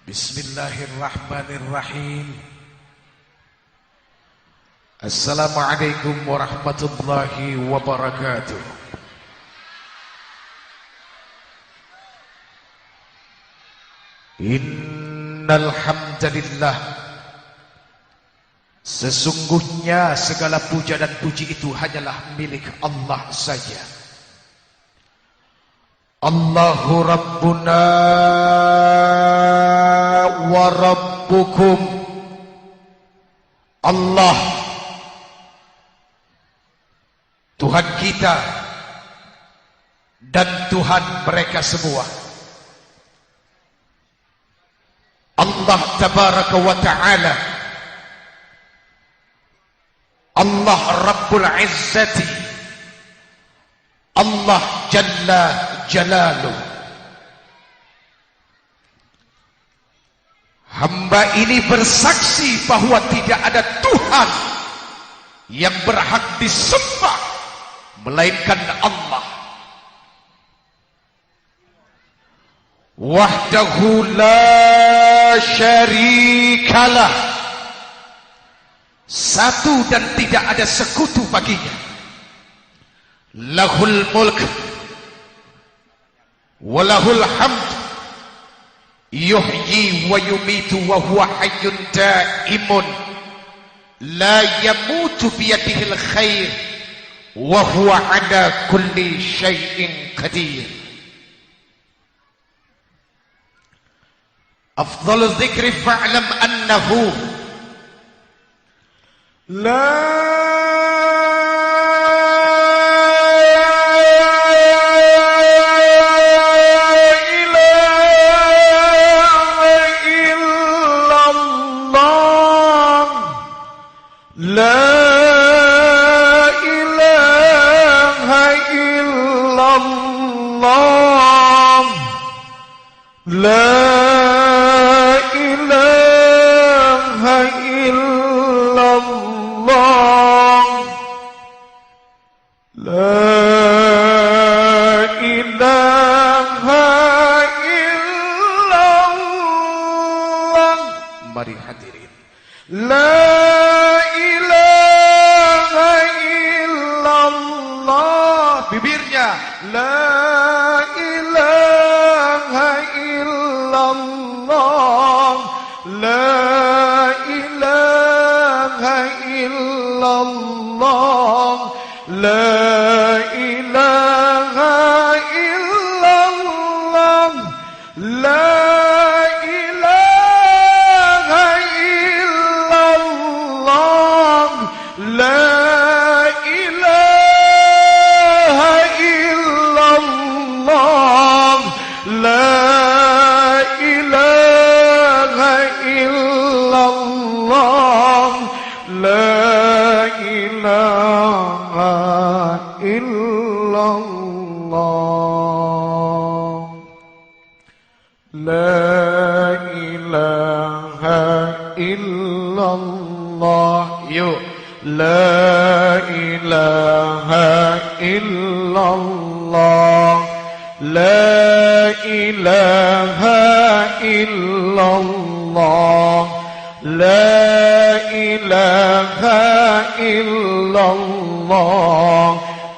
Bismillahirrahmanirrahim. Assalamualaikum warahmatullahi wabarakatuh. Innal hamdalillah, sesungguhnya segala puja dan puji itu hanyalah milik Allah saja. Allahu Rabbuna wa Rabbukum. Allah Tuhan kita dan Tuhan mereka semua. Allah Tabaraka wa Ta'ala, Allah Rabbul Izzati, Allah Jalla Jalaluh. Hamba ini bersaksi bahwa tidak ada Tuhan yang berhak disembah melainkan Allah. Wahdahu la syarikalah, satu dan tidak ada sekutu baginya. Lahul mulk walahul hamd, yuhyi wa yumitu wa huwa hayyun daimun, la yamutu biyadihil khair wa huwa ala kulli syai'in qadir. Afdhalu dzikri fa'lam annahu la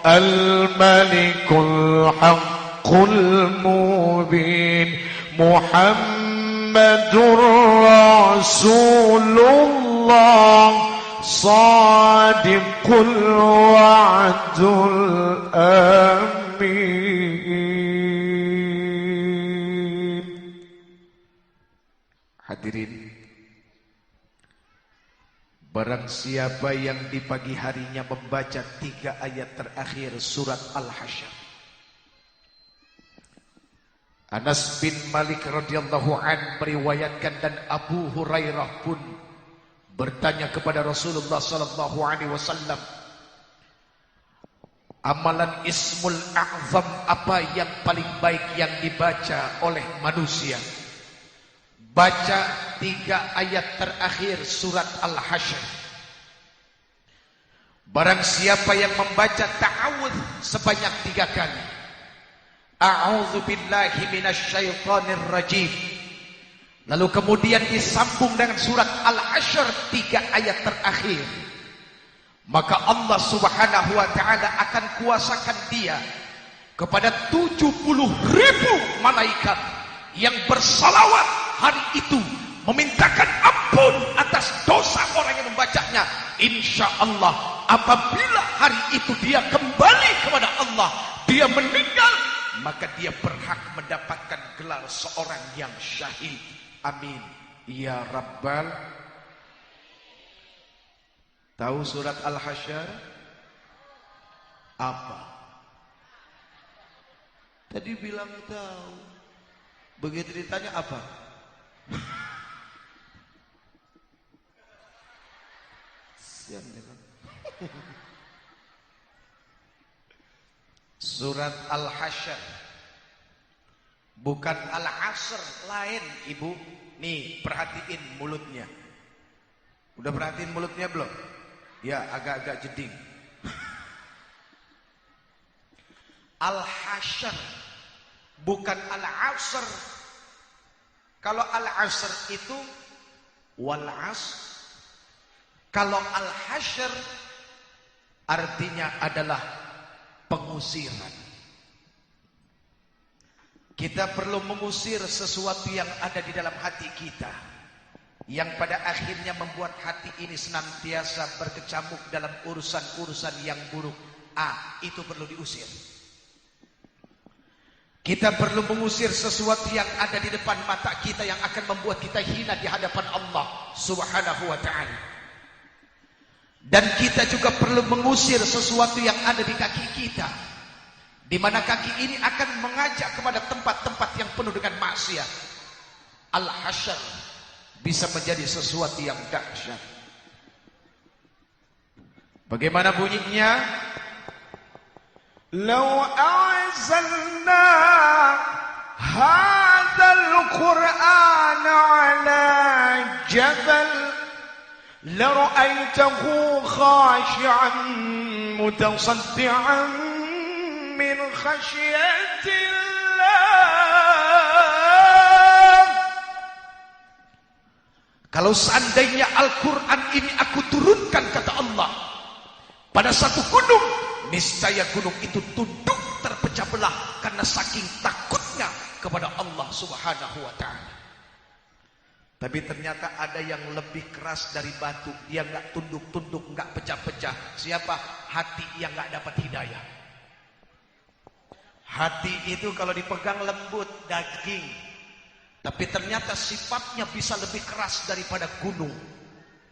Al-Malikul Haqqul Mubin Muhammadur Rasulullah Sadiqul Wa'dul Amin. Hadirin, barang siapa yang di pagi harinya membaca 3 ayat terakhir surat Al-Hasyr. Anas bin Malik radhiyallahu an meriwayatkan dan Abu Hurairah pun bertanya kepada Rasulullah sallallahu alaihi wasallam, amalan Ismul A'zam apa yang paling baik yang dibaca oleh manusia? Baca 3 ayat terakhir surat Al-Hasyr. Barang siapa yang membaca ta'awudz sebanyak 3 kali, a'udzu billahi minasyaitonir rajim, Lalu kemudian disambung dengan surat Al-Hasyr 3 ayat terakhir. Maka Allah Subhanahu wa ta'ala akan kuasakan dia kepada 70.000 malaikat yang bersalawat hari itu, memintakan ampun atas dosa orang yang membacanya. Insya Allah apabila hari itu dia kembali kepada Allah, dia meninggal, maka dia berhak mendapatkan gelar seorang yang syahid. Amin ya Rabbal. Tahu surat Al-Hasyr apa? Tadi bilang tahu. Begitu ditanya apa? Sian ya kan? Surat Al-Hasyr, bukan Al-Asr, lain ibu. Nih perhatiin mulutnya. Udah perhatiin mulutnya belum? Ya agak-agak jeding. Al-Hasyr bukan Al-Asr. Kalau Al-Asr itu wal-asr. Kalau Al-Hasyr artinya adalah pengusiran. Kita perlu mengusir sesuatu yang ada di dalam hati kita, yang pada akhirnya membuat hati ini senantiasa berkecamuk dalam urusan-urusan yang buruk. Itu perlu diusir. Kita perlu mengusir sesuatu yang ada di depan mata kita yang akan membuat kita hina di hadapan Allah Subhanahu wa ta'ala. Dan kita juga perlu mengusir sesuatu yang ada di kaki kita, di mana kaki ini akan mengajak kepada tempat-tempat yang penuh dengan maksiat. Al-Hasyr bisa menjadi sesuatu yang dahsyat. Bagaimana bunyinya? Lau a'zalna hadzal Qur'an 'ala jabal la ra'aytahu khashi'an mutasaddi'an min khasyatillah. Kalau seandainya Al-Quran ini aku turunkan, kata Allah, pada satu gunung, niscaya gunung itu tunduk terpecah belah karena saking takutnya kepada Allah Subhanahu wa ta'ala. Tapi ternyata ada yang lebih keras dari batu. Dia nggak tunduk-tunduk, nggak pecah-pecah. Siapa? Hati yang nggak dapat hidayah. Hati itu kalau dipegang lembut, daging. Tapi ternyata sifatnya bisa lebih keras daripada gunung.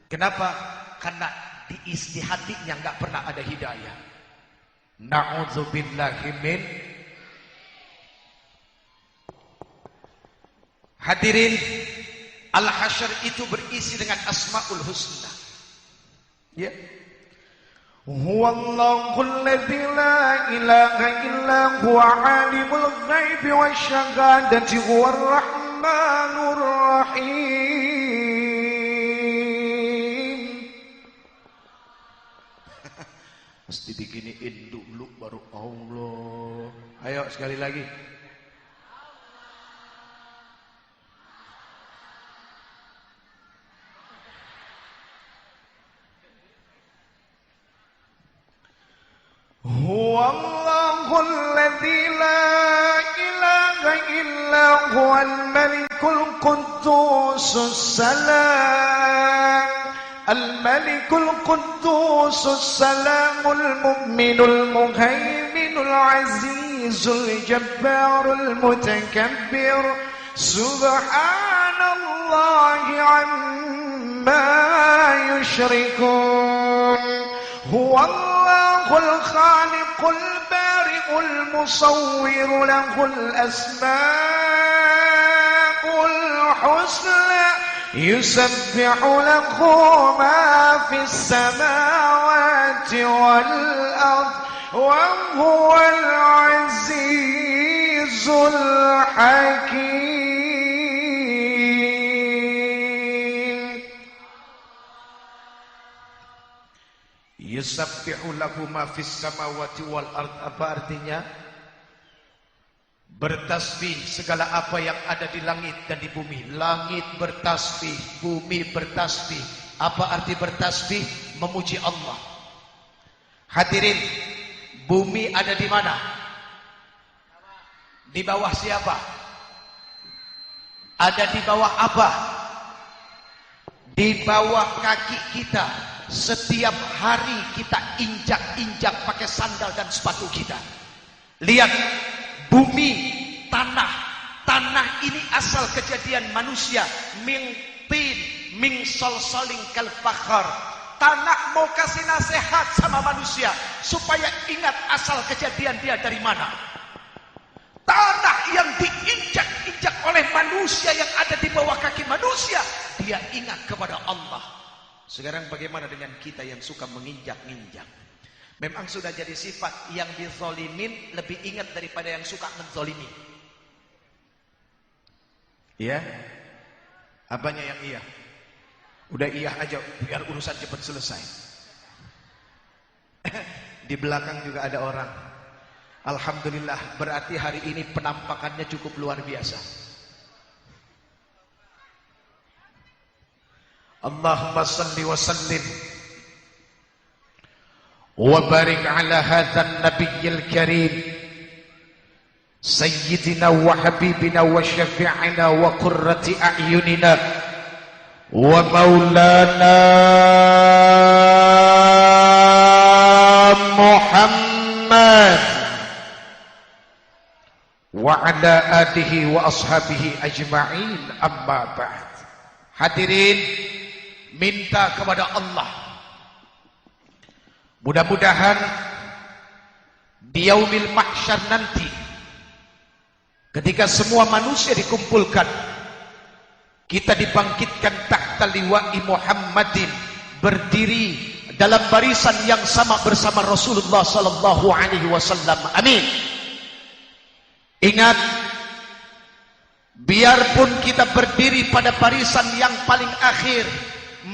Kenapa? Karena di hatinya nggak pernah ada hidayah. Na'udzubillahi min. Hadirin, Al-Hasyr itu berisi dengan Asmaul Husna. Ya. Huwallahul ladzi la ilaha illa huwa alimul ghaibi wasyahadati huwar rahmanur rahim. Mesti bikiniin dulu baru Allah. Ayo sekali lagi. Huwallahul ladzi la ilaha illa huwal malikul quddusus salam. Al-malikul quddusus salamul mu'minul muhaiminul azizul jabbarul mutakabbir. Subhanallahi amma yushrikun. Huwallahul khaliqul bari'ul musawwir lahul asma'ul husna. Yusabbihu lahu ma fis samawati wal ard wa huwal azizul hakim. Yusabbihu lahu ma fis samawati wal ard. Apa artinya? Bertasbih segala apa yang ada di langit dan di bumi. Langit bertasbih, bumi bertasbih. Apa arti bertasbih? Memuji Allah. Hadirin, bumi ada di mana? Di bawah siapa? Ada di bawah apa? Di bawah kaki kita. Setiap hari kita injak-injak pakai sandal dan sepatu kita. Lihat, bumi, tanah ini asal kejadian manusia. Min tin, min solsoling kal fakhar. Tanah mau kasih nasihat sama manusia supaya ingat asal kejadian dia dari mana. Tanah yang diinjak-injak oleh manusia yang ada di bawah kaki manusia, dia ingat kepada Allah. Sekarang bagaimana dengan kita yang suka menginjak-injak? Memang sudah jadi sifat, yang dizolimin lebih ingat daripada yang suka menzolimi. Iya? Apanya yang iya? Udah iya aja, biar urusan cepat selesai. Di belakang juga ada orang. Alhamdulillah, berarti hari ini penampakannya cukup luar biasa. Allahumma salli wa sallim wa barik ala hadzal nabiyil karim sayyidina wa habibina wa syafi'ina wa qurrati a'yunina wa maulana Muhammad wa ala alihi wa ashabihi ajma'in, amma ba'd. Hadirin, minta kepada Allah, mudah-mudahan di yaumil mahsyar nanti, ketika semua manusia dikumpulkan, kita dibangkitkan tahta liwa'i Muhammadin, berdiri dalam barisan yang sama bersama Rasulullah sallallahu alaihi wasallam. Amin. Ingat, biarpun kita berdiri pada barisan yang paling akhir,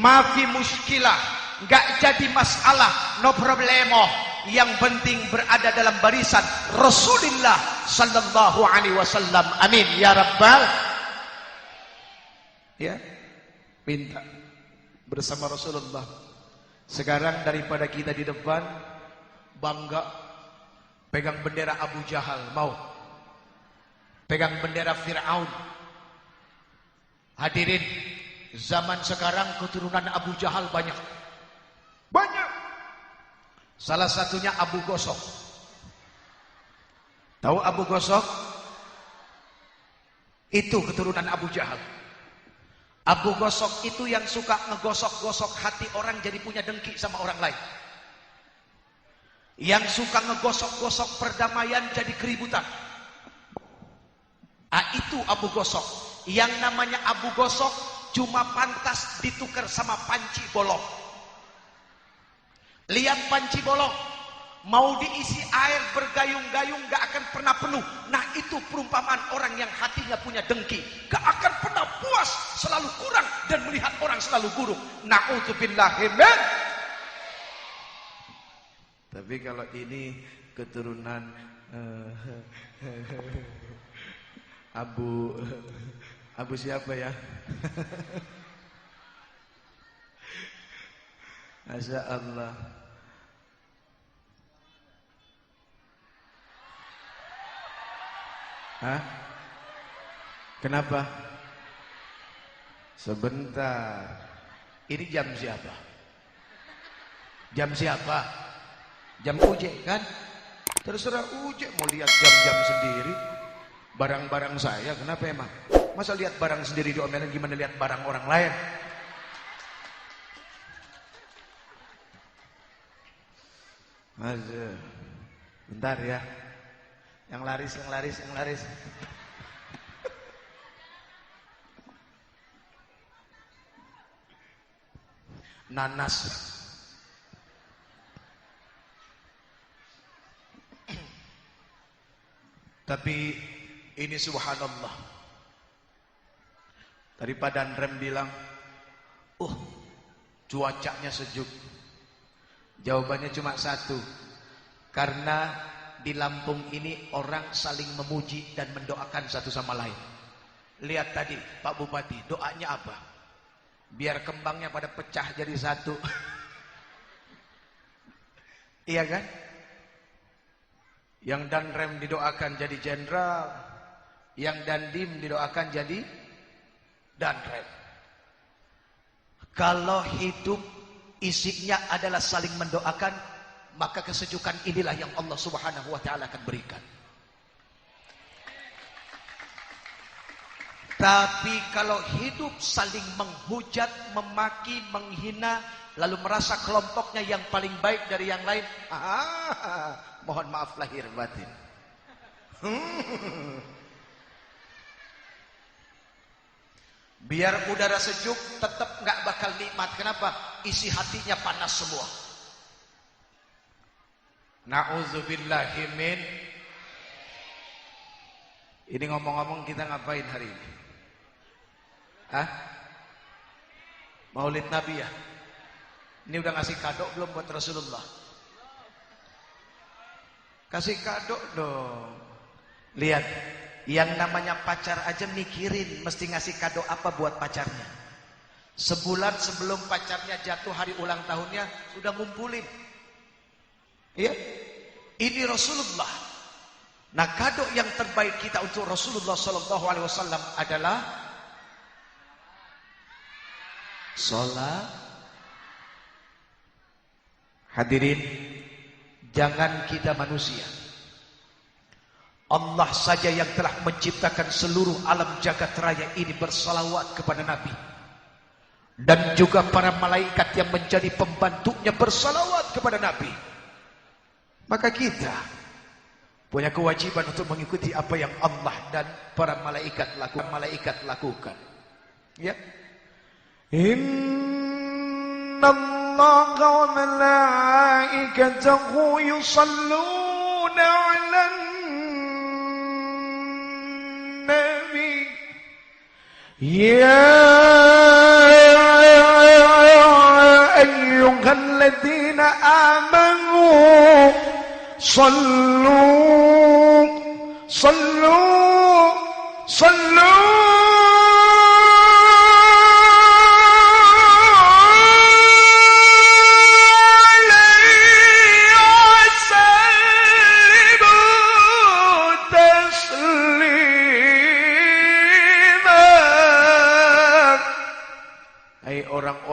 mafi muskilah, gak jadi masalah, no problemo. Yang penting berada dalam barisan Rasulullah sallallahu alaihi wasallam. Amin ya rabbal. Ya, minta bersama Rasulullah. Sekarang daripada kita di depan bangga pegang bendera Abu Jahal, mau pegang bendera Fir'aun. Hadirin, zaman sekarang keturunan Abu Jahal banyak. Salah satunya Abu Gosok. Tahu Abu Gosok? Itu keturunan Abu Jahal. Abu Gosok itu yang suka ngegosok-gosok hati orang jadi punya dengki sama orang lain. Yang suka ngegosok-gosok perdamaian jadi keributan. Itu Abu Gosok. Yang namanya Abu Gosok cuma pantas ditukar sama panci bolong. Lihat panci bolong, mau diisi air bergayung-gayung gak akan pernah penuh. Nah, itu perumpamaan orang yang hatinya punya dengki, gak akan pernah puas, selalu kurang, dan melihat orang selalu buruk. Na'udzubillahi min. Tapi kalau ini keturunan Abu siapa ya? Masya Allah. Hah? Kenapa? Sebentar. Ini jam siapa? Jam siapa? Jam Uje kan? Terserah Uje mau lihat jam-jam sendiri. Barang-barang saya, kenapa emang? Masa lihat barang sendiri diomelin, gimana lihat barang orang lain? Bentar ya. Yang laris. Nanas. Tapi ini subhanallah. Tadi Pak Dandrem bilang, cuacanya sejuk. Jawabannya cuma satu. Karena di Lampung ini orang saling memuji dan mendoakan satu sama lain. Lihat tadi Pak Bupati, doanya apa? Biar kembangnya pada pecah jadi satu. Iya kan? Yang Danrem didoakan jadi jenderal, yang Dandim didoakan jadi Danrem. Kalau hidup isinya adalah saling mendoakan, maka kesejukan inilah yang Allah Subhanahu wa taala akan berikan. Tapi kalau hidup saling menghujat, memaki, menghina, lalu merasa kelompoknya yang paling baik dari yang lain, mohon maaf lahir batin. Biar udara sejuk tetap nggak bakal nikmat. Kenapa? Isi hatinya panas semua. Na'udzubillahi min. Ini ngomong-ngomong kita ngapain hari ini? Hah? Maulid Nabi ya? Ini udah ngasih kado belum buat Rasulullah? Kasih kado dong. Lihat, yang namanya pacar aja mikirin mesti ngasih kado apa buat pacarnya. Sebulan sebelum pacarnya jatuh hari ulang tahunnya sudah ngumpulin. Iya, ini Rasulullah. Nah, kado yang terbaik kita untuk Rasulullah Sallallahu Alaihi Wasallam adalah sholat. Hadirin, jangan kita manusia, Allah saja yang telah menciptakan seluruh alam jagat raya ini bersalawat kepada Nabi. Dan juga para malaikat yang menjadi pembantunya bersalawat kepada Nabi. Maka kita punya kewajiban untuk mengikuti apa yang Allah dan para malaikat lakukan. Ya. Inna Allah wa malaikatahu yusalluna 'alan nabi. Ya ayyuhalladzina amanu sallu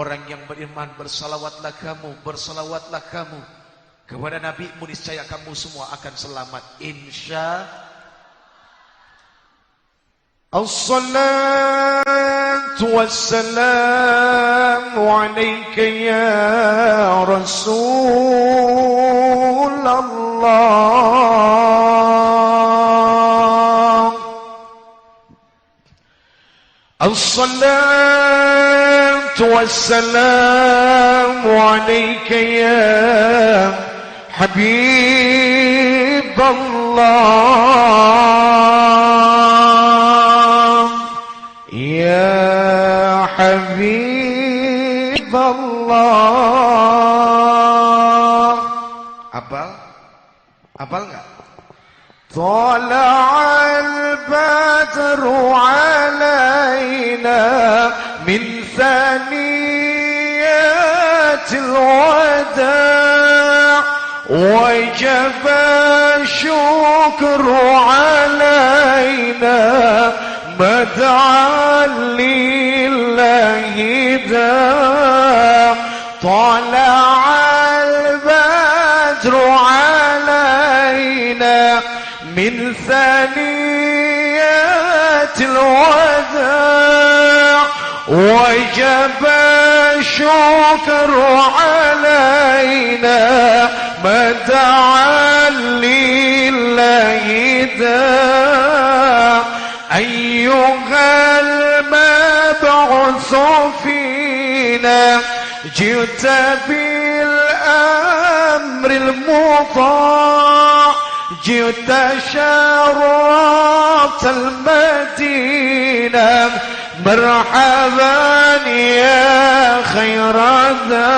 orang yang beriman, bersalawatlah kamu kepada Nabi-Mu, niscaya kamu semua akan selamat insya. Assalatu wassalamu alaika ya Rasulullah. Assalatu wassalamu alaika ya Habiballah. Ya Habiballah. Hafal enggak? Tala'al badru alaina min thaniyatil wada' wajaba syukru alaina mad'an lillahi da' tala'al badru alaina min thaniyatil wada' wajaba syukru alaina mad'an lillahi da' ayyuhal mab'utsu fina jita bil amril muta' jita syaratal madinah marhaban ya khairadha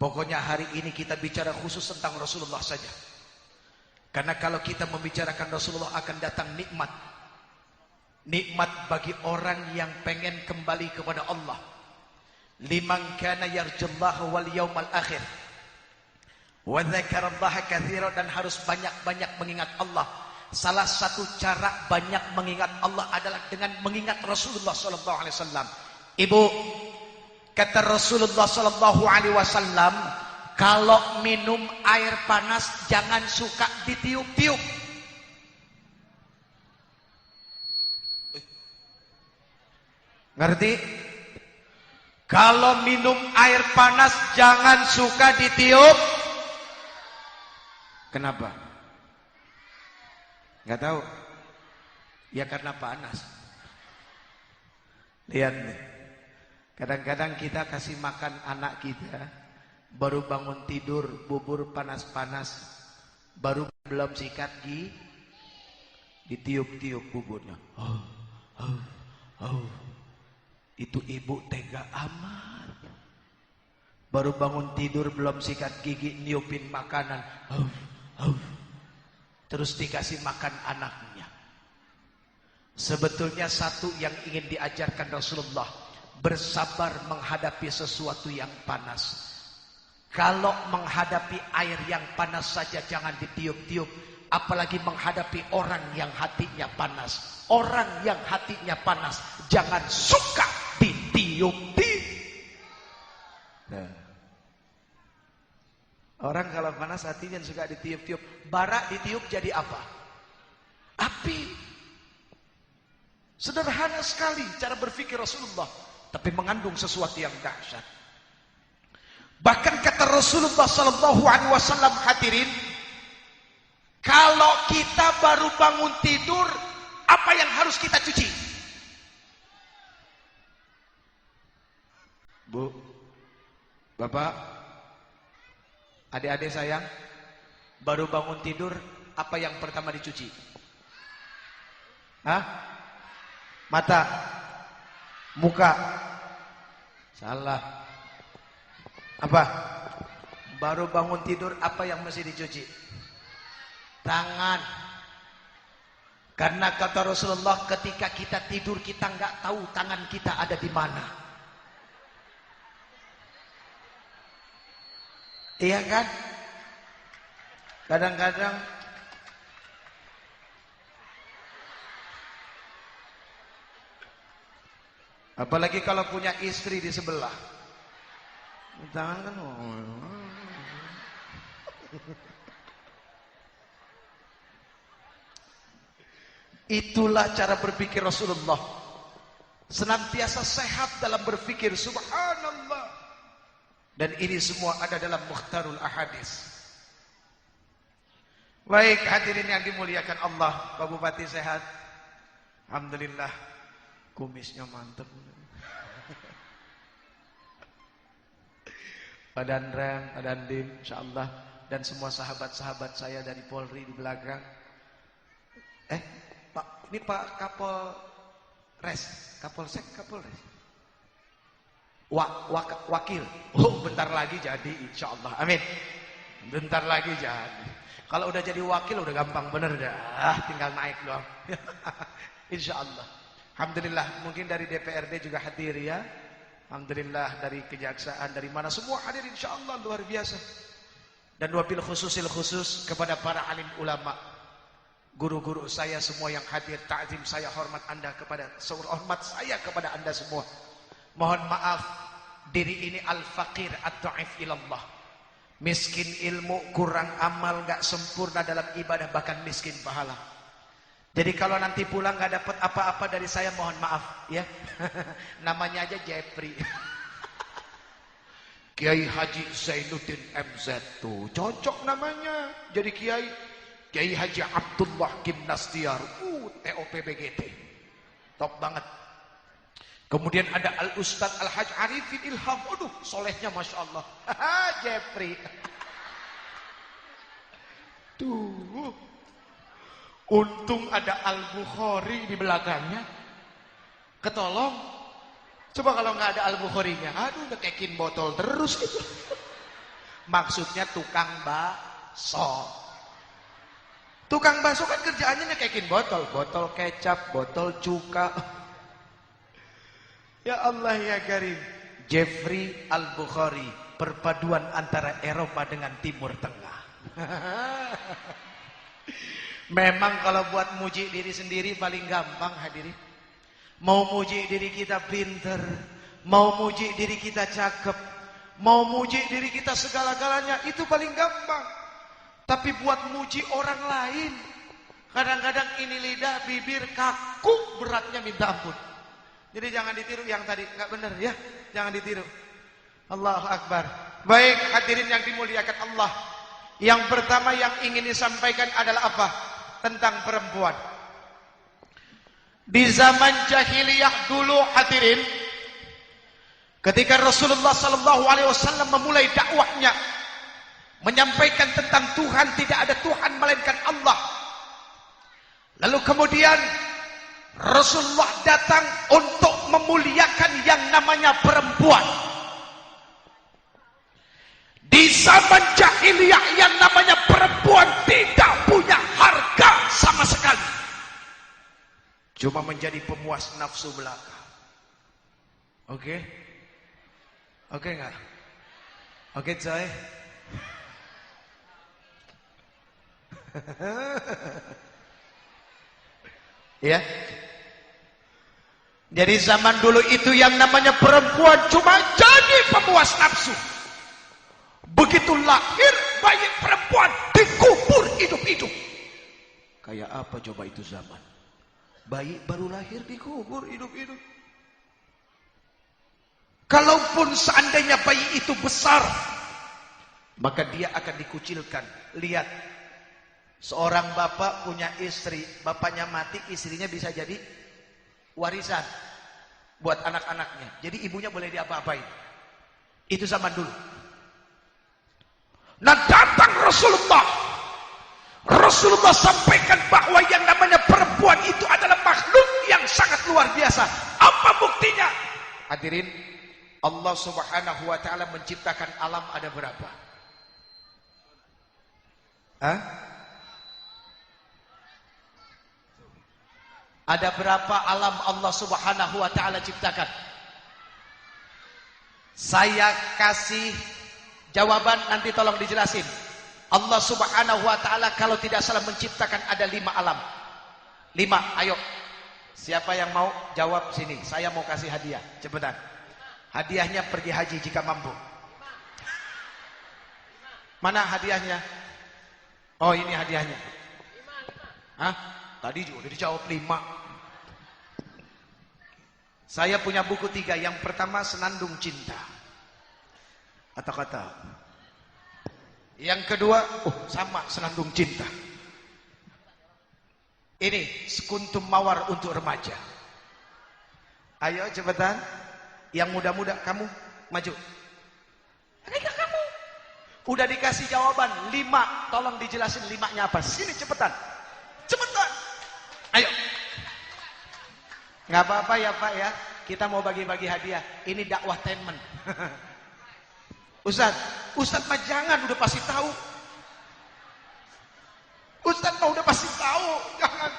Pokoknya hari ini kita bicara khusus tentang Rasulullah saja. Karena kalau kita membicarakan Rasulullah akan datang nikmat. Nikmat bagi orang yang pengen kembali kepada Allah. Liman kana yarjullaha wal yawmal akhir. Wa dzakarallaha katsiran, dan harus banyak-banyak mengingat Allah. Salah satu cara banyak mengingat Allah adalah dengan mengingat Rasulullah sallallahu alaihi wasallam. Ibu, kata Rasulullah sallallahu alaihi wasallam, kalau minum air panas jangan suka ditiup-tiup. Ngerti? Kalau minum air panas jangan suka ditiup. Kenapa? Nggak tahu. Ya karena panas. Lihat nih. Kadang-kadang kita kasih makan anak kita, baru bangun tidur, bubur panas-panas, baru belum sikat gigi, ditiup-tiup buburnya. Itu ibu tega amat. Baru bangun tidur, belum sikat gigi, niupin makanan. Terus dikasih makan anaknya. Sebetulnya satu yang ingin diajarkan Rasulullah, bersabar menghadapi sesuatu yang panas. Kalau menghadapi air yang panas saja jangan ditiup-tiup, apalagi menghadapi orang yang hatinya panas. Orang yang hatinya panas jangan suka ditiup-tiup. Nah. Orang kalau panas hatinya suka ditiup-tiup. Bara ditiup jadi apa? Api. Sederhana sekali cara berpikir Rasulullah, tapi mengandung sesuatu yang dahsyat. Bahkan kata Rasulullah sallallahu alaihi wasallam, hadirin, kalau kita baru bangun tidur, apa yang harus kita cuci? Bu, Bapak, adik-adik sayang, baru bangun tidur, apa yang pertama dicuci? Hah? Mata, muka. Salah. Apa? Baru bangun tidur, apa yang mesti dicuci? Tangan. Karena kata Rasulullah, ketika kita tidur kita nggak tahu tangan kita ada di mana. Iya kan? Kadang-kadang apalagi kalau punya istri di sebelah, tangan kan itulah cara berpikir Rasulullah, senantiasa sehat dalam berpikir. Subhanallah. Dan ini semua ada dalam Mukhtarul Ahadis. Baik, hadirin yang dimuliakan Allah, Pak Bupati sehat? Alhamdulillah. Kumisnya mantap. Pak Danrem, Pak Dandim, insyaallah, dan semua sahabat-sahabat saya dari Polri di belakang. Pak, ini Pak Kapolres, Kapolsek, Kapolres. Wakil. Oh, bentar lagi jadi, insyaallah. Amin. Bentar lagi jadi. Kalau udah jadi wakil udah gampang bener dah, tinggal naik doang. Insyaallah. Alhamdulillah, mungkin dari DPRD juga hadir ya. Alhamdulillah, dari kejaksaan, dari mana semua hadir, insyaallah, luar biasa. Dan wabil khusus kepada para alim ulama, guru-guru saya semua yang hadir, ta'zim saya, hormat Anda kepada, hormat saya kepada Anda semua. Mohon maaf, diri ini al-faqir ad-dha'if ilallah. Miskin ilmu, kurang amal, gak sempurna dalam ibadah, bahkan miskin pahala. Jadi kalau nanti pulang gak dapat apa-apa dari saya, mohon maaf ya. Namanya aja Jepri. Kiai Haji Zainuddin MZ tuh cocok namanya jadi kiai. Kiai Haji Abdullah Gimnastiar, TOPBGT, top banget. Kemudian ada Al-Ustadz Al-Haj Arifin Ilham, aduh solehnya Masya Allah. Jepri. Tuh, untung ada Al-Bukhari di belakangnya, ketolong. Coba kalau nggak ada Al-Bukharinya, aduh udah kekin botol terus itu. Maksudnya tukang bakso. Tukang bakso kan kerjaannya nyekekin botol, botol kecap, botol cuka. Ya Allah ya Karim. Jeffrey Al-Bukhari, perpaduan antara Eropa dengan Timur Tengah. Memang kalau buat muji diri sendiri paling gampang hadirin. Mau muji diri kita pinter, mau muji diri kita cakep, mau muji diri kita segala-galanya, itu paling gampang. Tapi buat muji orang lain, kadang-kadang ini lidah, bibir kaku, beratnya minta ampun. Jadi jangan ditiru yang tadi, nggak benar ya, jangan ditiru. Allahu Akbar. Baik hadirin yang dimuliakan Allah. Yang pertama yang ingin disampaikan adalah apa? Tentang perempuan. Di zaman jahiliyah dulu hadirin, ketika Rasulullah SAW memulai dakwahnya, menyampaikan tentang Tuhan, tidak ada Tuhan melainkan Allah. Lalu kemudian Rasulullah datang untuk memuliakan yang namanya perempuan. Di zaman jahiliyah yang namanya perempuan tidak punya harga sama sekali. Cuma menjadi pemuas nafsu belaka. Oke? Oke enggak? Oke coy? Ya? Jadi zaman dulu itu yang namanya perempuan cuma jadi pemuas nafsu. Begitu lahir bayi perempuan dikubur hidup-hidup. Kayak apa coba itu zaman? Bayi baru lahir dikubur hidup-hidup. Kalaupun seandainya bayi itu besar, maka dia akan dikucilkan. Lihat, seorang bapak punya istri, bapaknya mati, istrinya bisa jadi warisan buat anak-anaknya. Jadi ibunya boleh diapa-apain. Itu zaman dulu. Nah datang Rasulullah sampaikan bahwa yang namanya perempuan itu adalah makhluk yang sangat luar biasa. Apa buktinya? Hadirin, Allah Subhanahu wa taala menciptakan alam ada berapa? Hah? Ada berapa alam Allah Subhanahu wa taala ciptakan? Saya kasih jawaban, nanti tolong dijelasin. Allah Subhanahu wa taala kalau tidak salah menciptakan ada 5 alam. 5, ayo. Siapa yang mau jawab sini? Saya mau kasih hadiah, cepetan. Hadiahnya pergi haji jika mampu. Mana hadiahnya? Oh, ini hadiahnya. Hah? Tadi juga udah dijawab 5. Saya punya buku 3. Yang pertama Senandung Cinta. Kata-kata. Yang kedua, sama Senandung Cinta. Ini Sekuntum Mawar untuk remaja. Ayo cepetan. Yang muda-muda kamu maju. Ayo kamu. Udah dikasih jawaban 5. Tolong dijelasin 5-nya apa. Sini cepetan. Cepetan. Ayo. Nggak apa-apa ya Pak ya. Kita mau bagi-bagi hadiah. Ini dakwah temen. Ustaz mah jangan, udah pasti tahu. Ustaz mah udah pasti tahu, jangan.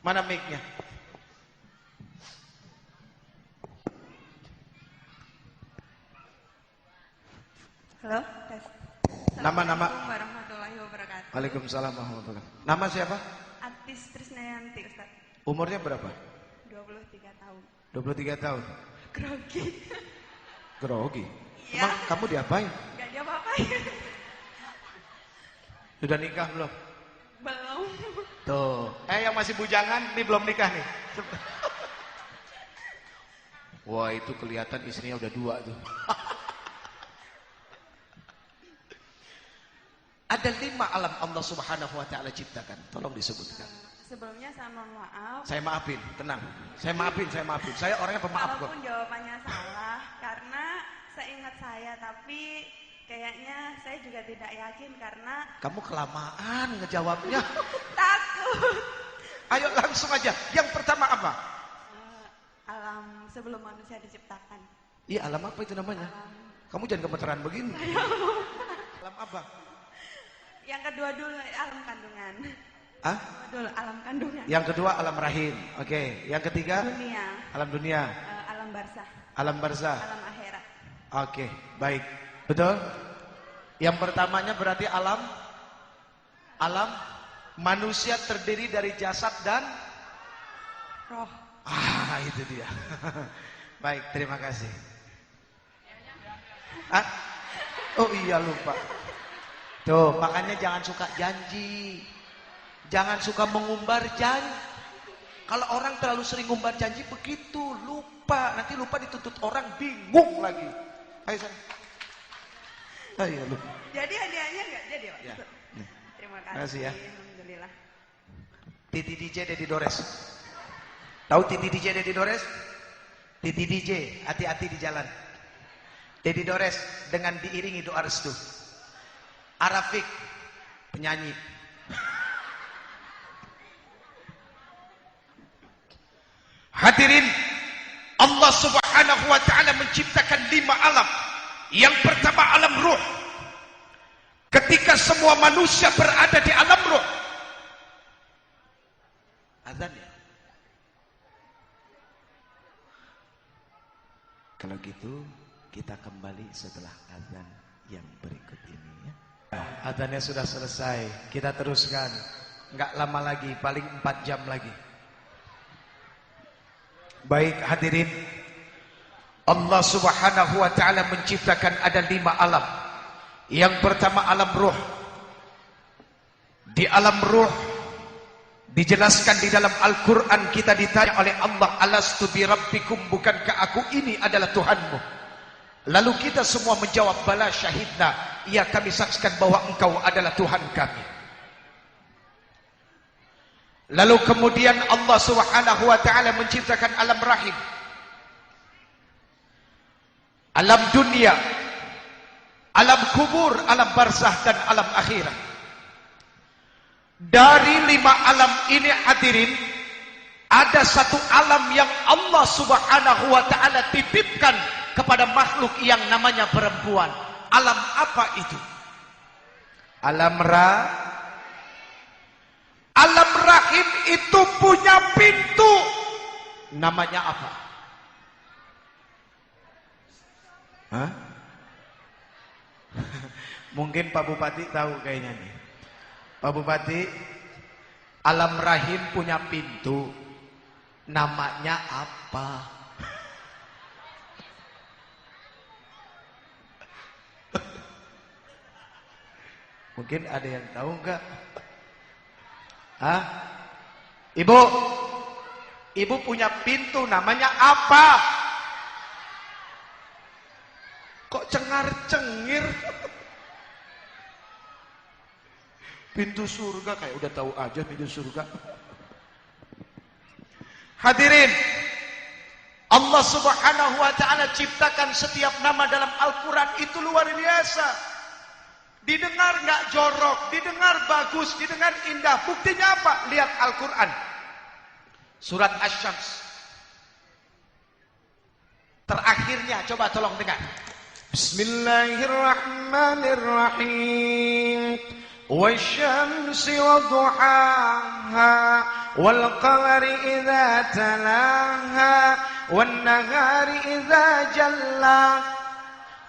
Mana mic-nya? Halo, tes. Nama-nama. Assalamualaikum warahmatullahi wabarakatuh. Waalaikumsalam warahmatullahi wabarakatuh. Nama siapa? Atis Trisnayanti, Ustaz. Umurnya berapa? 23 tahun. 23 tahun. Grogi. Grogi. Iya. Emang kamu diapain? Gak dia apa-apain. Sudah nikah belum? Belum. Tuh. Yang masih bujangan, ini belum nikah nih. Wah, itu kelihatan istrinya udah 2 tuh. Ada 5 alam Allah Subhanahu wa taala ciptakan. Tolong disebutkan. Sebelumnya saya mohon maaf. Saya maafin, tenang. Saya maafin. Saya orangnya pemaaf kok. Walaupun jawabannya salah, karena seingat saya, tapi kayaknya saya juga tidak yakin karena Kamu kelamaan ngejawabnya. takut. Ayo langsung aja. Yang pertama apa? Alam sebelum manusia diciptakan. Iya, alam apa itu namanya? Kamu jangan gemeteran begini. Alam apa? Yang kedua dulu alam kandungan. Ah? Dulu alam kandungan. Yang kedua alam rahim. Oke. Yang ketiga? Dunia. Alam dunia. Alam barzah. Alam barzah. Alam akhirat. Oke, baik. Betul? Yang pertamanya berarti alam manusia terdiri dari jasad dan Roh. itu dia. Baik, terima kasih. Ah? Oh iya, lupa. Tuh, makanya jangan suka janji. Jangan suka mengumbar janji. Kalau orang terlalu sering ngumbar janji begitu, lupa. Nanti lupa dituntut orang, bingung lagi. Ayo sana. Ayo lupa. Jadi hadiahnya enggak jadi, Pak? Ya. Terima Kasih ya. Alhamdulillah. Titi DJ Dedi Dores. Tahu Titi DJ Dedi Dores? Titi DJ, hati-hati di jalan. Dedi Dores dengan diiringi doa restu. Arafik, penyanyi. Hadirin, Allah Subhanahu wa taala menciptakan 5 alam. Yang pertama alam ruh. Ketika semua manusia berada di alam ruh. Azan ya? Kalau gitu kita kembali setelah azan yang berikut ini ya. Azannya sudah selesai. Kita teruskan. Enggak lama lagi, paling 4 jam lagi. Baik hadirin, Allah Subhanahu wa taala menciptakan ada 5 alam. Yang pertama alam ruh. Di alam ruh dijelaskan di dalam Al-Qur'an, kita ditanya oleh Allah, alastu bi rabbikum, bukankah aku ini adalah Tuhanmu? Lalu kita semua menjawab, bala syahidna, iya kami saksikan bahwa engkau adalah Tuhan kami. Lalu kemudian Allah Subhanahu wa taala menciptakan alam rahim, alam dunia, alam kubur, alam barzah dan alam akhirat. Dari 5 alam ini hadirin, ada satu alam yang Allah Subhanahu wa taala titipkan kepada makhluk yang namanya perempuan. Alam apa itu? Alam rahim itu punya pintu. Namanya apa? Hah? Mungkin Pak Bupati tahu kayaknya nih. Pak Bupati, alam rahim punya pintu. Namanya apa? Mungkin ada yang tahu enggak? Hah? Ibu punya pintu, namanya apa? Kok cengar-cengir? Pintu surga, kayak udah tahu aja pintu surga. Hadirin, Allah Subhanahu wa taala ciptakan setiap nama dalam Al-Qur'an itu luar biasa. Didengar nggak jorok, didengar bagus, didengar indah. Buktinya apa? Lihat Al-Qur'an. Surat Asy-Syams. Terakhirnya coba tolong dengar. Bismillahirrahmanirrahim. والشمس وضحاها والقمر إذا تلاها والنهار إذا جلا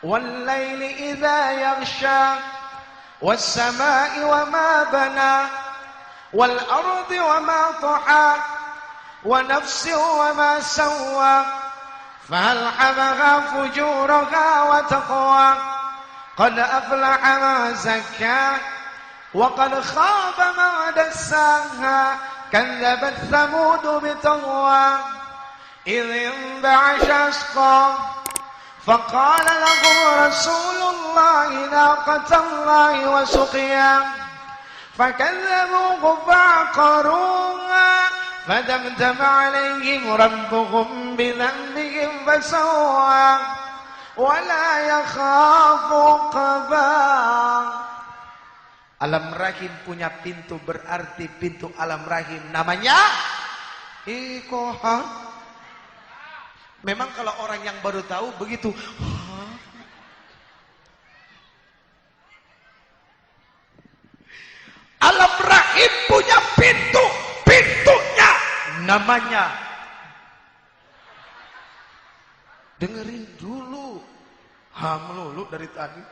والليل إذا يغشى والسماء وما بنى والأرض وما طحى ونفس وما سوى فألهمها فجورها وتقوى قد أفلح من زكاها وقد خاب من دساها كذبت ثمود بطغوى إذ انبعث أشقاها فقال لهم رسول الله ناقة الله وسقياها فكذبوه فعقروها فدمدم عليهم ربهم بذنبهم فسواها ولا يخاف عقباها. Alam rahim punya pintu, berarti pintu alam rahim namanya Ikoha. Memang kalau orang yang baru tahu begitu. Alam rahim punya pintu. Pintunya namanya. Dengerin dulu. Melulu dari tadi.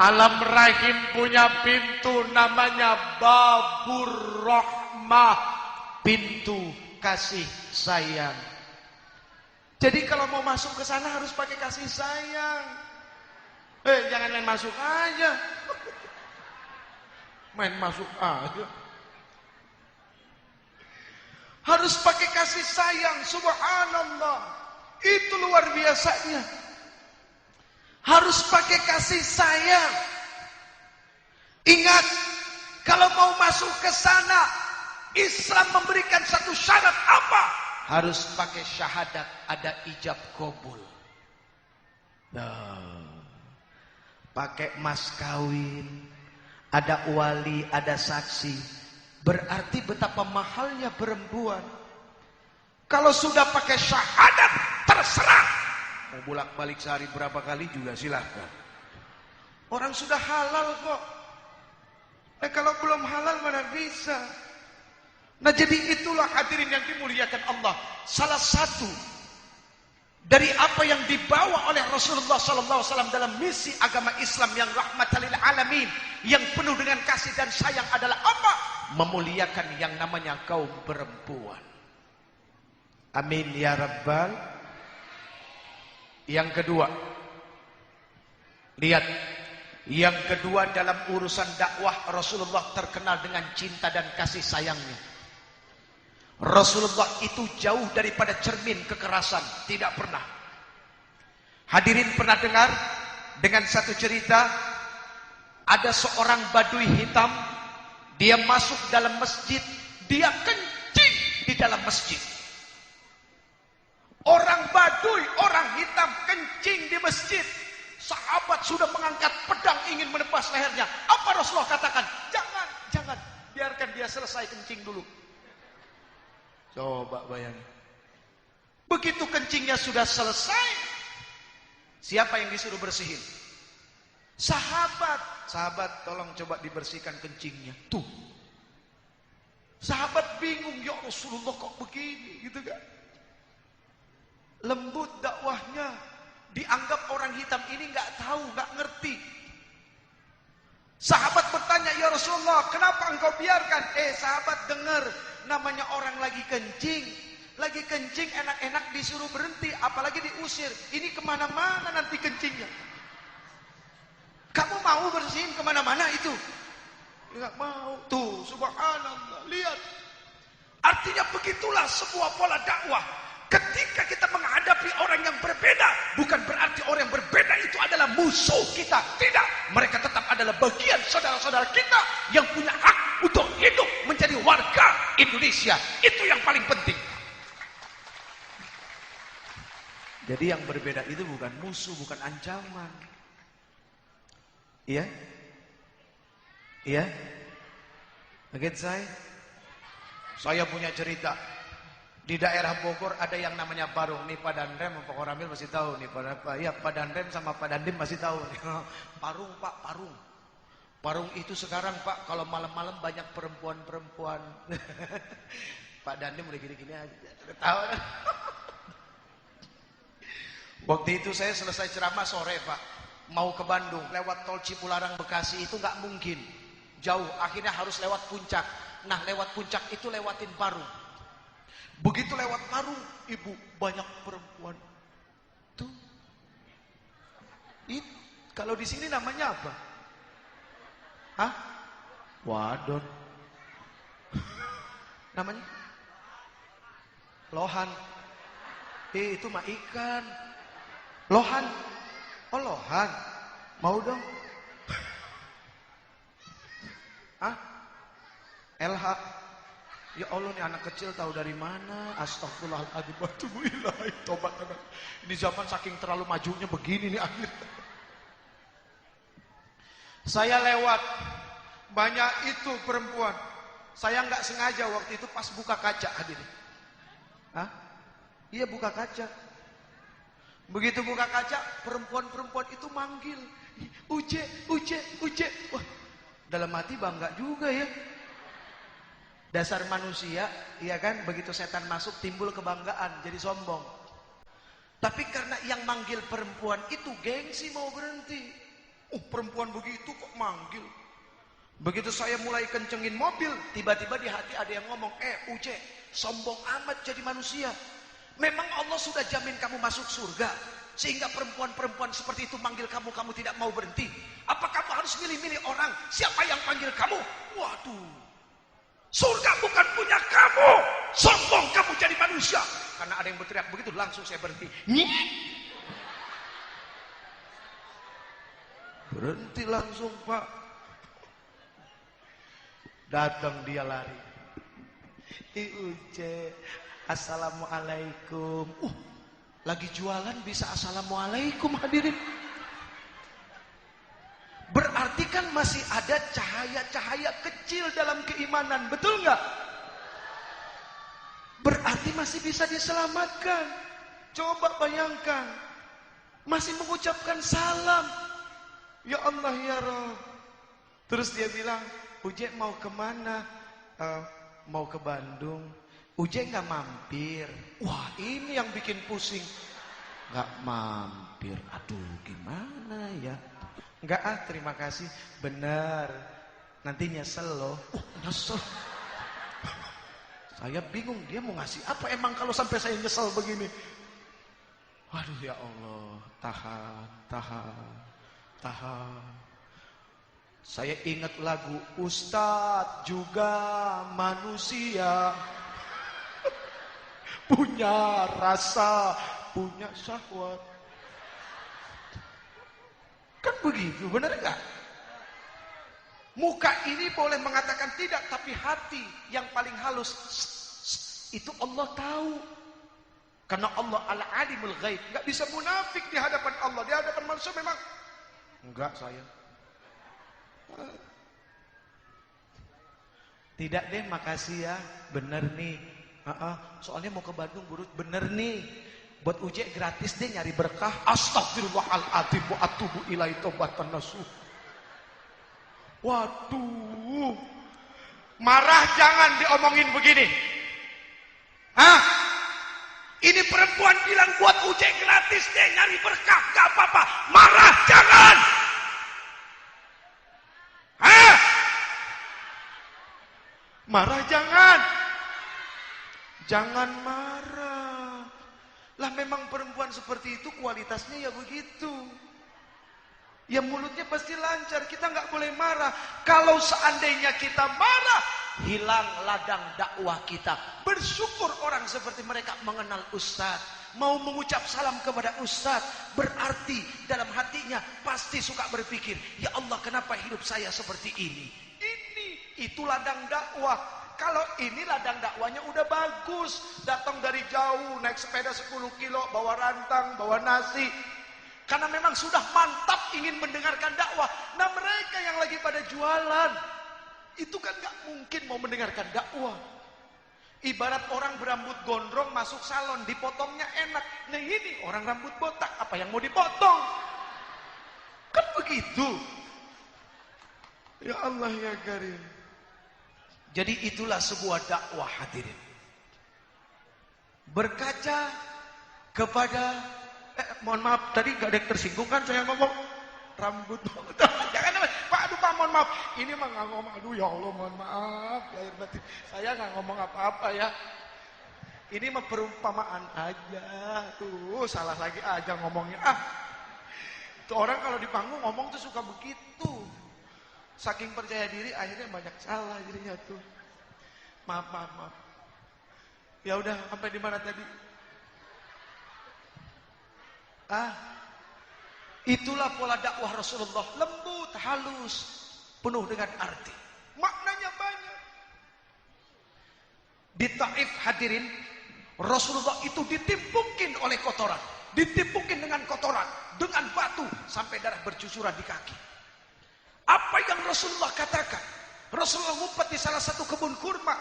Alam rahim punya pintu namanya Babur Rahmah. Pintu kasih sayang. Jadi kalau mau masuk ke sana harus pakai kasih sayang. Jangan main masuk aja. Main masuk aja. Harus pakai kasih sayang. Subhanallah. Itu luar biasanya. Harus pakai kasih sayang. Ingat, kalau mau masuk ke sana, Islam memberikan satu syarat apa? Harus pakai syahadat, ada ijab qabul. Pakai mas kawin, ada wali, ada saksi. Berarti betapa mahalnya perempuan. Kalau sudah pakai syahadat, terserah. Mau bolak-balik sehari berapa kali juga silahkan. Orang sudah halal kok. Kalau belum halal mana bisa. Nah jadi itulah hadirin yang dimuliakan Allah. Salah satu dari apa yang dibawa oleh Rasulullah SAW dalam misi agama Islam yang rahmatan lil alamin, yang penuh dengan kasih dan sayang adalah apa? Memuliakan yang namanya kaum perempuan. Amin ya Rabbal. Yang kedua, lihat, yang kedua dalam urusan dakwah Rasulullah terkenal dengan cinta dan kasih sayangnya. Rasulullah itu jauh daripada cermin kekerasan, tidak pernah. Hadirin pernah dengar dengan satu cerita, ada seorang badui hitam, dia masuk dalam masjid, dia kencing di dalam masjid. Orang badui, orang hitam kencing di masjid. Sahabat sudah mengangkat pedang ingin menebas lehernya. Apa Rasulullah katakan? Jangan, biarkan dia selesai kencing dulu. Coba bayangin. Begitu kencingnya sudah selesai, siapa yang disuruh bersihin? Sahabat. Sahabat, tolong coba dibersihkan kencingnya. Tuh. Sahabat bingung, ya Rasulullah kok begini, gitu kan? Lembut dakwahnya. Dianggap orang hitam ini nggak tahu, nggak ngerti. Sahabat bertanya, ya Rasulullah, kenapa engkau biarkan? Sahabat dengar, namanya orang lagi kencing enak-enak disuruh berhenti, apalagi diusir. Ini kemana-mana nanti kencingnya. Kamu mau bersihin kemana-mana itu? Nggak mau. Tuh, subhanallah, lihat. Artinya begitulah sebuah pola dakwah. Ketika kita menghadapi orang yang berbeda, bukan berarti orang yang berbeda itu adalah musuh kita. Tidak, mereka tetap adalah bagian saudara-saudara kita yang punya hak untuk hidup menjadi warga Indonesia. Itu yang paling penting. Jadi yang berbeda itu bukan musuh, bukan ancaman. Iya? Iya? Begitu saya punya cerita. Di daerah Bogor ada yang namanya Parung. Nih Pak Dandrem, Pak Koramil masih tahu nih. Pak Dandrem sama Pak Dandim masih tahu nih. Parung Pak, Parung. Parung itu sekarang Pak, kalau malam-malam banyak perempuan-perempuan. Pak Dandim udah gini-gini aja. Tahu kan? Waktu itu saya selesai ceramah sore Pak. Mau ke Bandung, lewat tol Cipularang Bekasi itu nggak mungkin. Jauh, akhirnya harus lewat Puncak. Nah lewat Puncak itu lewatin Parung. Begitu lewat Parung, ibu, banyak perempuan. Tuh. Kalau di sini namanya apa? Hah? Wadon. Namanya? Lohan. Itu mah ikan. Lohan. Oh, lohan. Mau dong? Hah? LH. Ya Allah, nih anak kecil tahu dari mana? Astagfirullahaladzim. Watubuilahi, tobat. Ini zaman saking terlalu majunya begini nih akhir. Saya lewat, banyak itu perempuan. Saya nggak sengaja waktu itu pas buka kaca hadirin. Hah? Iya, buka kaca. Begitu buka kaca, perempuan-perempuan itu manggil, Uje, Uje, Uje. Wah, dalam hati bangga juga ya. Dasar manusia, iya kan? Begitu setan masuk timbul kebanggaan, jadi sombong. Tapi karena yang manggil perempuan itu gengsi mau berhenti. Perempuan begitu kok manggil. Begitu saya mulai kencengin mobil, tiba-tiba di hati ada yang ngomong, Uje, sombong amat jadi manusia. Memang Allah sudah jamin kamu masuk surga, sehingga perempuan-perempuan seperti itu manggil kamu, kamu tidak mau berhenti. Apa kamu harus milih-milih orang? Siapa yang panggil kamu? Waduh, surga bukan punya kamu. Sombong kamu jadi manusia. Karena ada yang berteriak begitu, langsung saya berhenti. Berhenti langsung, Pak. Datang dia lari. Uje, assalamualaikum. Lagi jualan bisa assalamualaikum, hadirin. Berarti kan masih ada cahaya-cahaya kecil dalam keimanan, betul nggak? Berarti masih bisa diselamatkan. Coba bayangkan, masih mengucapkan salam, ya Allah ya Rabb. Terus dia bilang, Uje mau kemana? Mau ke Bandung. Uje nggak mampir. Wah, ini yang bikin pusing. Nggak mampir. Aduh, gimana ya? Nggak, terima kasih. Benar. Nanti nyesel loh. Nyesel. Saya bingung, dia mau ngasih apa emang kalau sampai saya nyesel begini? Waduh ya Allah, tahan. Saya ingat lagu Ustadz juga manusia, punya rasa, punya syahwat. Kan begitu, benar enggak? Muka ini boleh mengatakan tidak, tapi hati yang paling halus itu Allah tahu. Karena Allah al-alimul ghaib, enggak bisa munafik di hadapan Allah. Di hadapan manusia memang enggak saya. Tidak deh, makasih ya. Bener nih. Soalnya mau ke Bandung buru, bener nih. Buat Uje gratis deh nyari berkah. Astagfirullahaladzim wa atubu ilaihi taubatan nasuh. Waduh, marah jangan diomongin begini. Ini perempuan bilang buat Uje gratis deh nyari berkah, gak apa-apa. Marah jangan. Marah jangan. Jangan marah. Lah memang perempuan seperti itu kualitasnya ya begitu. Ya mulutnya pasti lancar, kita nggak boleh marah. Kalau seandainya kita marah, hilang ladang dakwah kita. Bersyukur orang seperti mereka mengenal Ustadz, mau mengucap salam kepada Ustadz, berarti dalam hatinya pasti suka berpikir, ya Allah kenapa hidup saya seperti ini? Itu ladang dakwah. Kalau ini ladang dakwahnya udah bagus, datang dari jauh, naik sepeda 10 kilo, bawa rantang, bawa nasi. Karena memang sudah mantap ingin mendengarkan dakwah. Nah mereka yang lagi pada jualan, itu kan gak mungkin mau mendengarkan dakwah. Ibarat orang berambut gondrong masuk salon, dipotongnya enak. Nah ini orang rambut botak, apa yang mau dipotong? Kan begitu. Ya Allah ya Karim. Jadi itulah sebuah dakwah, hadirin. Berkaca kepada mohon maaf, tadi gak ada yang tersinggung kan saya ngomong rambut. Jangan Pak, aduh Pak, mohon maaf. Ini mah gak ngomong, aduh ya Allah mohon maaf. Saya gak ngomong apa-apa ya. Ini mah perumpamaan aja. Tuh salah lagi aja ngomongnya. Tuh orang kalau di panggung ngomong tuh suka begitu. Saking percaya diri akhirnya banyak salah dirinya tuh. Maaf. Ya udah, sampai di mana tadi? Itulah pola dakwah Rasulullah, lembut, halus, penuh dengan arti. Maknanya banyak. Di Taif, hadirin, Rasulullah itu ditimpukin oleh kotoran, ditimpukin dengan kotoran, dengan batu sampai darah bercucuran di kaki. Apa yang Rasulullah katakan? Rasulullah ngumpet di salah satu kebun kurma.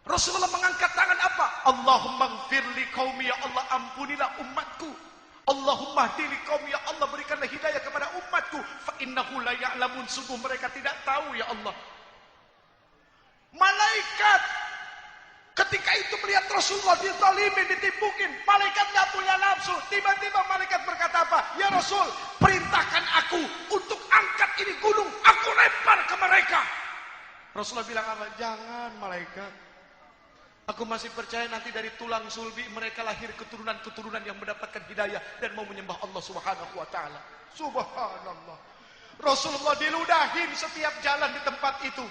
Rasulullah mengangkat tangan apa? Allahumma gfirli qaumi, ya Allah ampunilah umatku. Allahumma hdili qaumi, ya Allah berikanlah hidayah kepada umatku. Fa innahu la ya'lamun, sungguh mereka tidak tahu ya Allah. Malaikat ketika itu melihat Rasulullah ditolimin, ditimpukin, malaikat nggak punya nafsu. Tiba-tiba malaikat berkata apa? Ya Rasul, perintahkan aku untuk angkat ini gunung, aku lempar ke mereka. Rasulullah bilang apa? Jangan malaikat, aku masih percaya nanti dari tulang sulbi mereka lahir keturunan-keturunan yang mendapatkan hidayah dan mau menyembah Allah Subhanahu wa taala. Subhanallah. Rasulullah diludahin setiap jalan di tempat itu.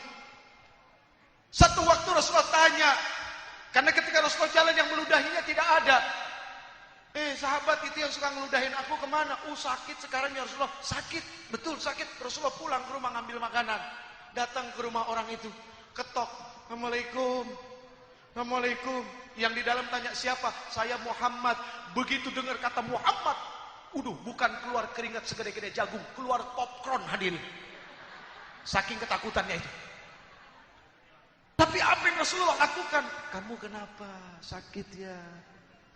Satu waktu Rasulullah tanya, karena ketika Rasulullah jalan yang meludahinya tidak ada. Sahabat itu yang suka ngeludahin aku kemana? Sakit sekarang ya Rasulullah. Sakit, betul sakit. Rasulullah pulang ke rumah ngambil makanan. Datang ke rumah orang itu, ketok, Assalamualaikum. Assalamualaikum. Yang di dalam tanya siapa? Saya Muhammad. Begitu dengar kata Muhammad, bukan keluar keringat segede-gede jagung, keluar popcorn hadirin. Saking ketakutannya itu. Tapi apa yang Rasulullah lakukan? Kamu kenapa? Sakit ya?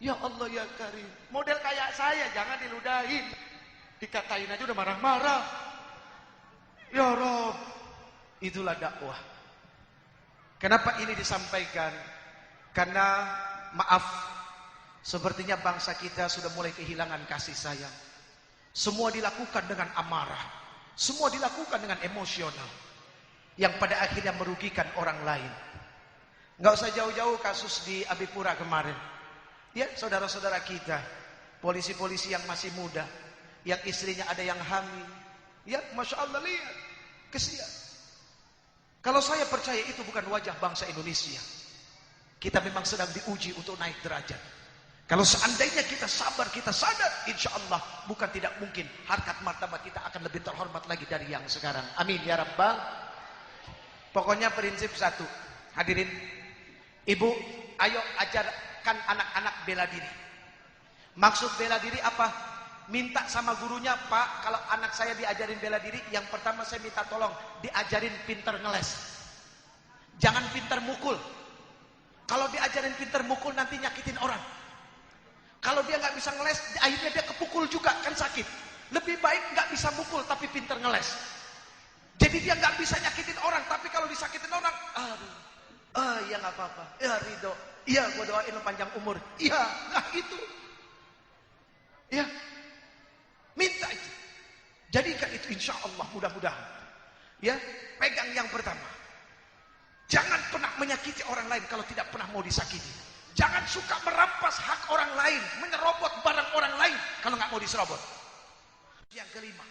Ya Allah ya Karim. Model kayak saya, jangan diludahin. Dikatain aja udah marah-marah. Ya Rabb. Itulah dakwah. Kenapa ini disampaikan? Karena maaf, sepertinya bangsa kita sudah mulai kehilangan kasih sayang. Semua dilakukan dengan amarah. Semua dilakukan dengan emosional. Yang pada akhirnya merugikan orang lain. Nggak usah jauh-jauh kasus di Abipura kemarin. Ya, saudara-saudara kita, polisi-polisi yang masih muda, yang istrinya ada yang hamil. Ya, Masya Allah, lihat, kesian. Kalau saya percaya itu bukan wajah bangsa Indonesia. Kita memang sedang diuji untuk naik derajat. Kalau seandainya kita sabar, kita sadar, insya Allah bukan tidak mungkin harkat martabat kita akan lebih terhormat lagi dari yang sekarang. Amin ya Rabbal. Pokoknya prinsip satu, hadirin, ibu, ayo ajarkan anak-anak bela diri. Maksud bela diri apa? Minta sama gurunya, Pak, kalau anak saya diajarin bela diri, yang pertama saya minta tolong diajarin pinter ngeles. Jangan pinter mukul. Kalau diajarin pinter mukul nanti nyakitin orang. Kalau dia nggak bisa ngeles, akhirnya dia kepukul juga, kan sakit. Lebih baik nggak bisa mukul tapi pinter ngeles. Jadi dia nggak bisa nyakitin orang, tapi kalau disakitin orang, ya nggak apa-apa, ya ridho, iya gua doain lo panjang umur, iya, nah itu, ya, minta itu, jadikan itu insya Allah mudah-mudahan, ya, pegang yang pertama, jangan pernah menyakiti orang lain kalau tidak pernah mau disakiti, jangan suka merampas hak orang lain, menyerobot barang orang lain kalau nggak mau diserobot. Yang kelima.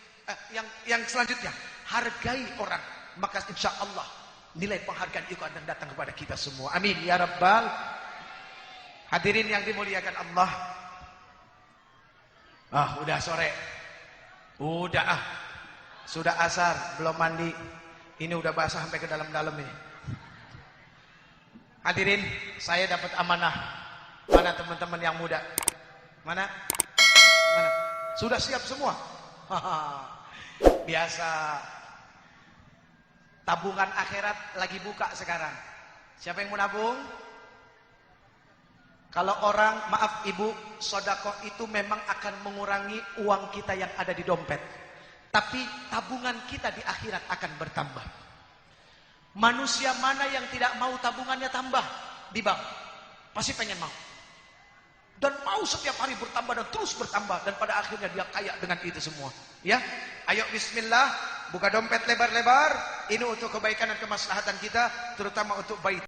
Yang selanjutnya, hargai orang, maka insya Allah nilai penghargaan itu akan datang kepada kita semua. Amin ya Rabbal. Hadirin yang dimuliakan Allah. Udah sore, sudah asar, belum mandi, ini udah basah sampai ke dalam-dalam ini. Hadirin, saya dapat amanah. Mana teman-teman yang muda? Mana? Sudah siap semua? Biasa. Tabungan akhirat lagi buka sekarang. Siapa yang mau nabung? Kalau orang, maaf ibu, sedekah itu memang akan mengurangi uang kita yang ada di dompet. Tapi tabungan kita di akhirat akan bertambah. Manusia mana yang tidak mau tabungannya tambah di bank? Pasti pengen mau. Dan mau setiap hari bertambah dan terus bertambah, dan pada akhirnya dia kaya dengan itu semua. Ya, ayo bismillah, buka dompet lebar-lebar. Ini untuk kebaikan dan kemaslahatan kita, terutama untuk bayi.